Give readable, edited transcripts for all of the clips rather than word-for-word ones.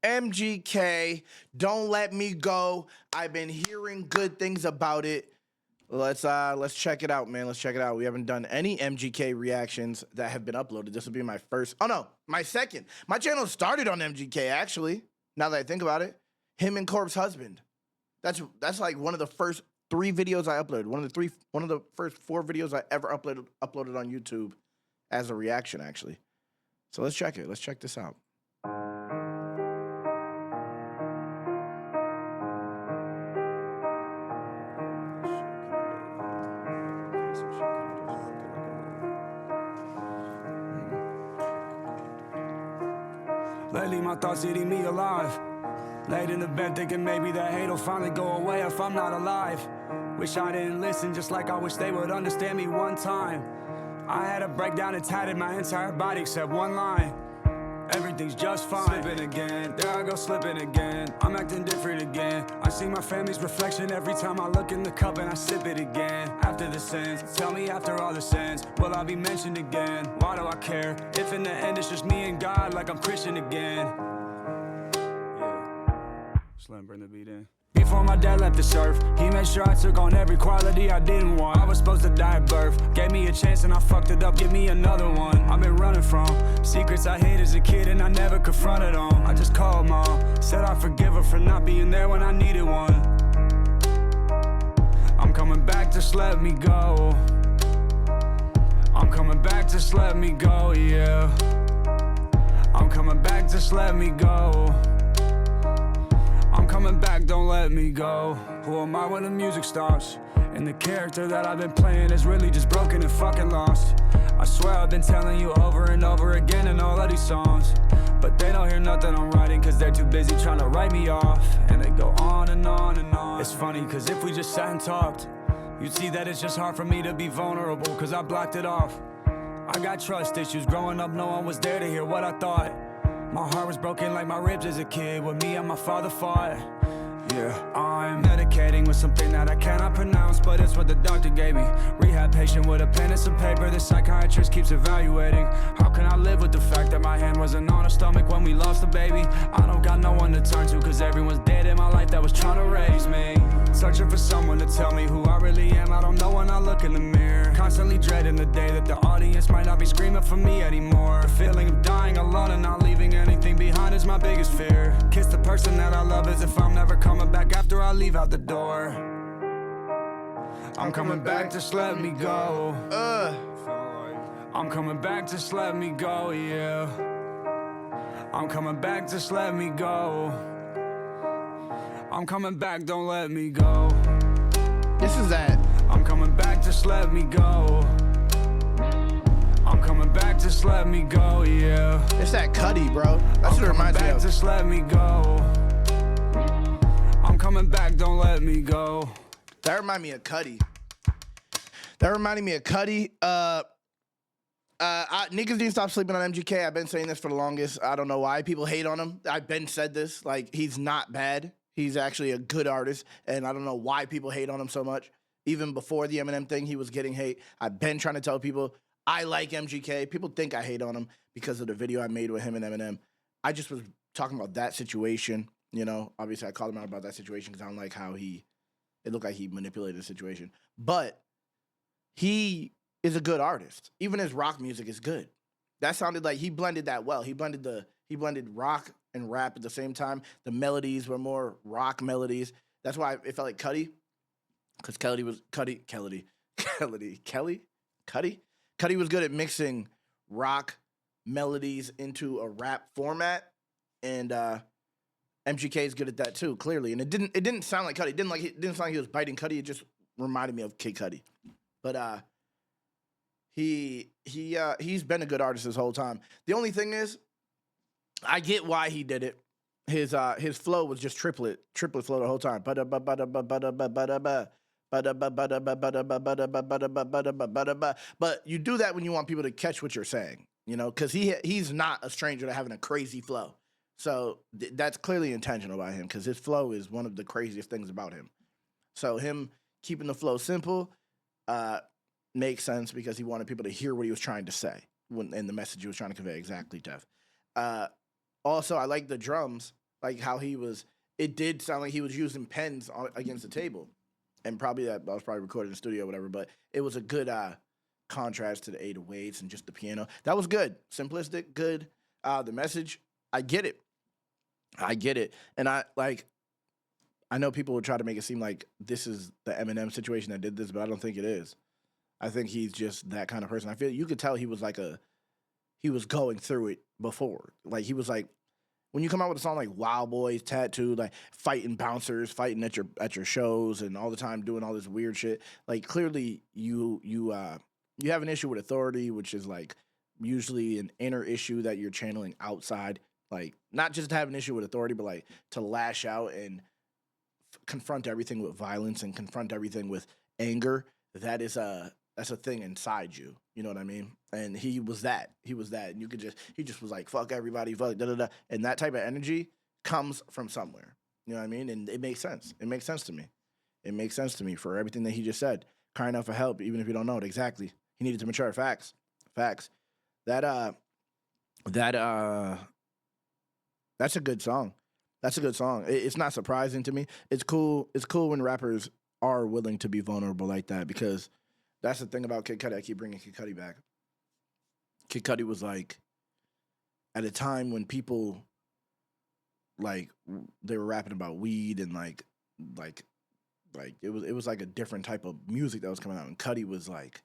MGK, Don't Let Me Go. I've been hearing good things about it. Let's check it out, man. Let's check it out. We haven't done any MGK reactions that have been uploaded. This will be my first. Oh no, my second. My channel started on MGK actually. Now that I think about it, him and Corb's husband. That's like one of the first 3 videos I uploaded. One of the first 4 videos I ever uploaded on YouTube as a reaction actually. So let's check it. Let's check this out. Lately my thoughts eating me alive. Laid in the bed thinking maybe that hate will finally go away if I'm not alive. Wish I didn't listen, just like I wish they would understand me one time. I had a breakdown and tatted my entire body except one line. Everything's just fine. Slipping again, there I go slipping again. I'm acting different again. I see my family's reflection every time I look in the cup and I sip it again. After the sins, tell me after all the sins, will I be mentioned again? Why do I care? If in the end it's just me and God, like I'm Christian again. Yeah, just let him bring the beat in. Before my dad left this earth, he made sure I took on every quality I didn't want. I was supposed to die at birth, gave me a chance and I fucked it up, give me another one. I've been running from secrets I hid as a kid and I never confronted them. I just called mom, said I forgive her for not being there when I needed one. I'm coming back, just let me go. I'm coming back, just let me go, yeah. I'm coming back, just let me go. I'm coming back, don't let me go. Who am I when the music stops? And the character that I've been playing is really just broken and fucking lost. I swear I've been telling you over and over again in all of these songs, but they don't hear nothing I'm writing cause they're too busy trying to write me off. And they go on and on and on. It's funny cause if we just sat and talked, you'd see that it's just hard for me to be vulnerable cause I blocked it off. I got trust issues, growing up no one was there to hear what I thought. My heart was broken like my ribs as a kid when me and my father fought. Yeah, I'm medicating with something that I cannot pronounce, but it's what the doctor gave me. Rehab patient with a pen and some paper, the psychiatrist keeps evaluating. How can I live with the fact that my hand wasn't on her stomach when we lost the baby? I don't got no one to turn to cause everyone's dead in my life that was trying to raise me. Searching for someone to tell me who I really am, I don't know when I look in the mirror. Constantly dreading the day that the audience might not be screaming for me anymore. The feeling of dying alone and not leaving anything behind is my biggest fear. Kiss the person that I love as if I'm never coming back after I leave out the door. I'm coming back, just let me go. I'm coming back, just let me go, yeah. I'm coming back, just let me go. I'm coming back, don't let me go. This is that. I'm coming back, just let me go. I'm coming back, just let me go, yeah. It's that Cuddy, bro. That's what it reminds me of. Just let me go. I'm coming back, don't let me go. That reminded me of Cuddy. Niggas need to stop sleeping on MGK. I've been saying this for the longest. I don't know why people hate on him. I've been said this. Like, he's not bad. He's actually a good artist, and I don't know why people hate on him so much. Even before the Eminem thing, he was getting hate. I've been trying to tell people I like MGK. People think I hate on him because of the video I made with him and Eminem. I just was talking about that situation. You know, obviously I called him out about that situation because I don't like how it looked like he manipulated the situation. But he is a good artist. Even his rock music is good. That sounded like he blended that well. He blended rock and rap at the same time. The melodies were more rock melodies. That's why it felt like Cuddy, because Cuddy was good at mixing rock melodies into a rap format, and MGK is good at that too, clearly. And it didn't sound like Cuddy. It didn't sound like he was biting Cuddy. It just reminded me of Kid Cudi. But he's been a good artist this whole time. The only thing is, I get why he did it. His flow was just triplet flow the whole time. But you do that when you want people to catch what you're saying, you know, because he's not a stranger to having a crazy flow. So that's clearly intentional by him because his flow is one of the craziest things about him. So him keeping the flow simple makes sense because he wanted people to hear what he was trying to say and the message he was trying to convey. Exactly, Dev. Also, I like the drums like how he was. It did sound like he was using pens against the table, and probably that was probably recorded in the studio or whatever. But it was a good contrast to the 808s and just the piano. That was good, simplistic, good. The message, I get it, and I know people would try to make it seem like this is the Eminem situation that did this, but I don't think it is. I think he's just that kind of person. I feel you could tell he was he was going through it before. Like he was like when you come out with a song like Wild Boys, Tattooed, like fighting bouncers, fighting at your shows, and all the time doing all this weird shit. Like clearly you have an issue with authority, which is like usually an inner issue that you're channeling outside. Like not just to have an issue with authority, but like to lash out and confront everything with violence and confront everything with anger. That's a thing inside you. You know what I mean? And he was that. And he just was like, fuck everybody, fuck da da da. And that type of energy comes from somewhere. You know what I mean? And it makes sense. It makes sense to me. It makes sense to me for everything that he just said. Crying out for help, even if you don't know it exactly. He needed to mature. Facts. That's a good song. That's a good song. It's not surprising to me. It's cool. It's cool when rappers are willing to be vulnerable like that because that's the thing about Kid Cudi. I keep bringing Kid Cudi back. Kid Cudi was like, at a time when people, like, they were rapping about weed and like it was like a different type of music that was coming out. And Cudi was like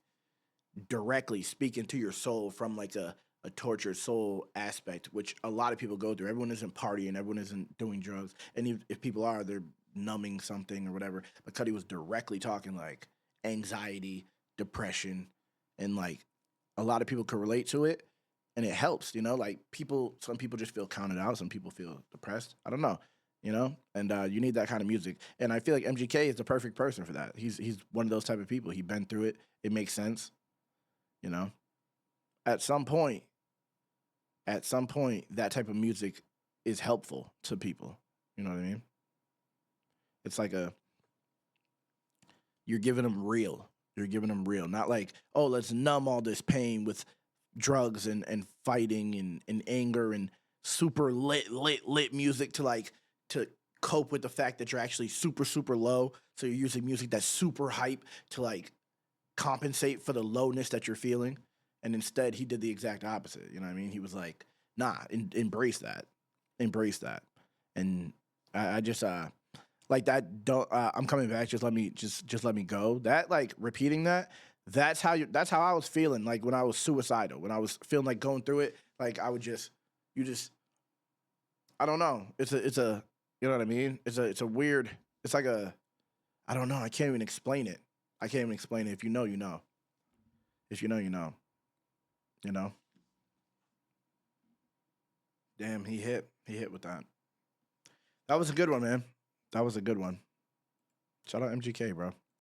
directly speaking to your soul from like a tortured soul aspect, which a lot of people go through. Everyone isn't partying, everyone isn't doing drugs. And if people are, they're numbing something or whatever. But Cudi was directly talking like anxiety, depression, and like a lot of people could relate to it, and it helps, like some people just feel counted out, some people feel depressed. I don't know, and you need that kind of music. And I feel like MGK is the perfect person for that. He's one of those type of people. He's been through it. It makes sense, At some point, that type of music is helpful to people. You know what I mean? It's like you're giving them real. You're giving them real. Not like, oh, let's numb all this pain with drugs and fighting and anger and super lit music to cope with the fact that you're actually super, super low. So you're using music that's super hype to like compensate for the lowness that you're feeling. And instead, he did the exact opposite. You know what I mean? He was like, nah, embrace that. And I just, like that, don't, I'm coming back, just let me go. That, like, repeating that's how I was feeling, like, when I was suicidal, when I was feeling like going through it, like, I would I don't know. It's a, you know what I mean? It's a weird, it's like I don't know. I can't even explain it. If you know, you know. If you know, you know. Damn, he hit with that. That was a good one, man. That was a good one. Shout out MGK, bro.